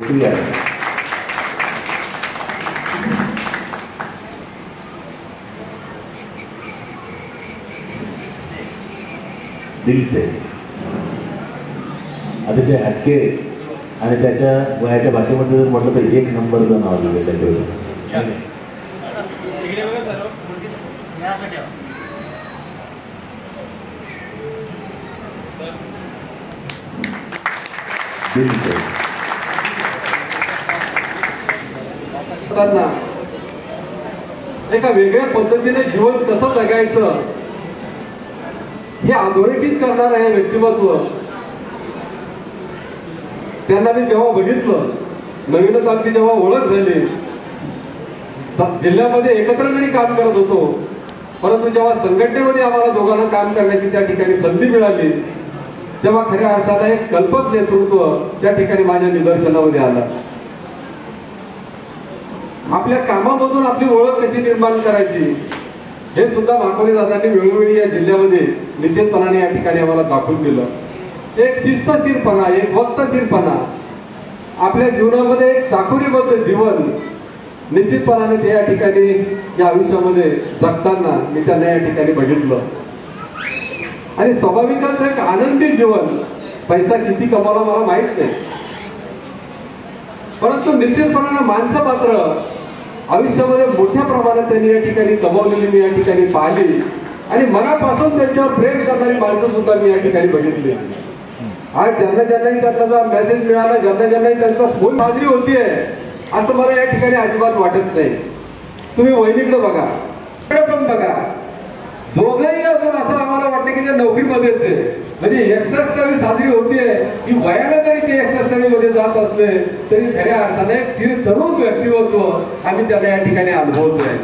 दिल से अतिशय हटके आणि त्याच्या वयाच्या भाषेमध्ये जर म्हटलं तर एक नंबरचं नाव दिलं त्याच्यावर. दिल से एका वेगळ्या पद्धतीने जीवन कसं जगायचं हे अधोरेखित करणार आहे व्यक्तिमत्व. त्यांना मी जेव्हा बघितलं, नवीनच आमची जेव्हा ओळख झाली, जिल्ह्यामध्ये एकत्र जरी काम करत होतो, परंतु जेव्हा संघटनेमध्ये आम्हाला दोघांना काम करण्याची त्या ठिकाणी संधी मिळाली, तेव्हा खऱ्या अर्थाने एक कल्पक नेतृत्व त्या ठिकाणी माझ्या निदर्शनामध्ये आलं. आपल्या कामामधून आपली ओळख कशी निर्माण करायची हे सुद्धा माकोले दादांनी वेळोवेळी या जिल्ह्यामध्ये निश्चितपणाने या ठिकाणी आम्हाला दाखवून दिलं. एक शिस्तशीरपणा, एक वक्तशीरपणा, आपल्या जीवनामध्ये एक चाकोरीबद्ध जीवन निश्चितपणाने ते या ठिकाणी या आयुष्यामध्ये जगताना मी त्यांना या ठिकाणी बघितलं. आणि स्वाभाविकच एक आनंदी जीवन. पैसा किती कमावला मला माहित नाही, परंतु निश्चितपणाने माणसं मात्र आयुष्यामध्ये मोठ्या प्रमाणात त्यांनी या ठिकाणी कमावलेली मी या ठिकाणी पाहिली. आणि मनापासून त्यांच्यावर प्रेम करणारी माणसं सुद्धा मी या ठिकाणी बघितली. आज ज्यांना ज्यांनाही त्यांचा मेसेज मिळाला, ज्यांना ज्यांनाही त्यांचा फोन साजरी होतीये, असं मला या ठिकाणी अजिबात वाटत नाही. तुम्ही वहिनीकडे बघा, पण बघा, दोघंही अजून असं आम्हाला वाटतं की ते नोकरीमध्येच आहे. म्हणजे 61वी साजरी होतीये की वयाला जरी ते 61वी मध्ये जात असले तरी खऱ्या अर्थाने चिर तरुण व्यक्तिमत्व आम्ही त्यांना या ठिकाणी अनुभवतोय.